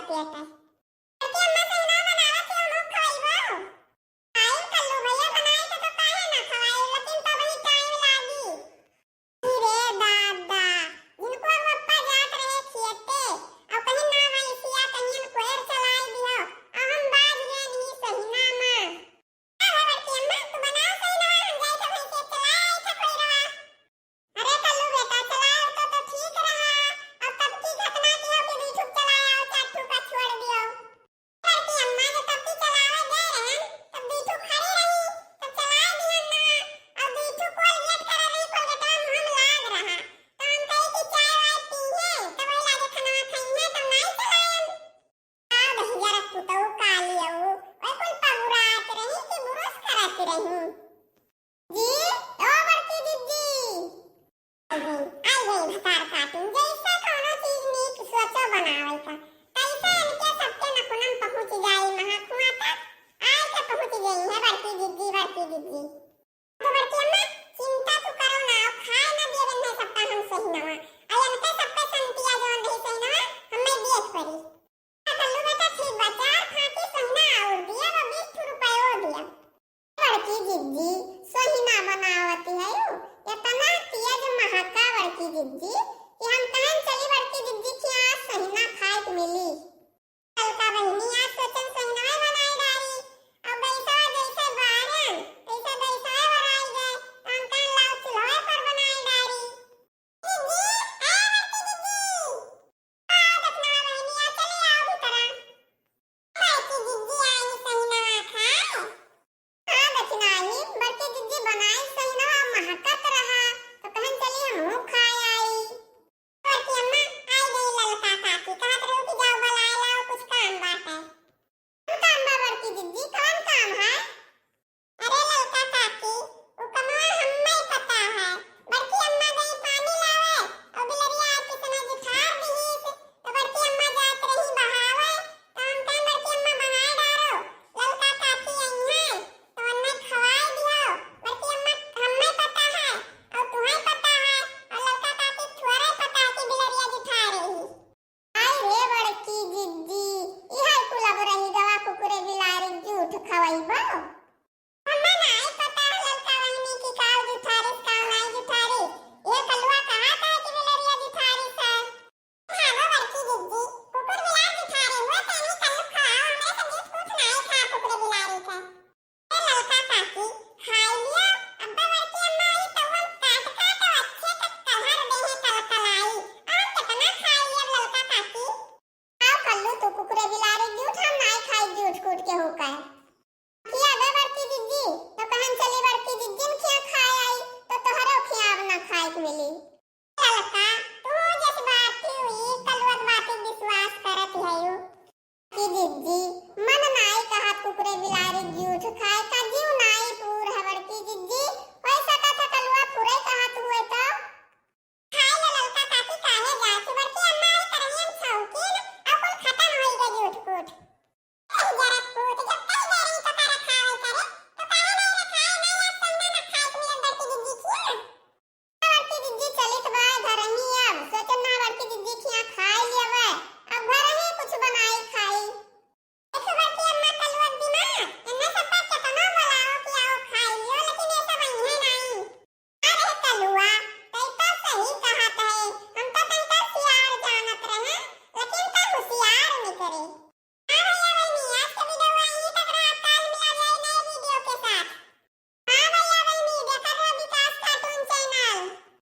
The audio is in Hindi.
पियता कि अम्मा से ना बनावा कि हम खवाइबो टाइम कल्लू भैया बनाई तो काहे ना खवाई लेकिन तो वही टाइम लागी रे दादा जिनको पप्पा जात रहे खेते और कहीं ना वही सिया कहीं कोयर चलाई दियो और हम बाज गए नहीं सही ना मां अरे कि अम्मा तू बनाओ सही ना हम जाए तो वही खेत चलाई था कोई रवा अरे कल्लू बेटा चलाओ तो ठीक रहा अब तब की घटना की हो कि बीठू चलाया और चाटू का छोड़ दियो लड़की अम्मा ने तब की चलावे दे रहन तब बीठू खड़ी रही तब चला दिया ना और बीठू कोलगेट कर रही कोलगेट में हम लाग रहा तो हम कहे कि चाय वाय पीए तब वही लागे खाना खाइए तब नहीं चलाएं आ भैया रखू तो काली हो ओए कोई पगुरात रही कि बुरस करत रही जी ओ बड़की दीदी आई गई भतार काटूं जैसे कोनो चीज नीक सोचो बनावे का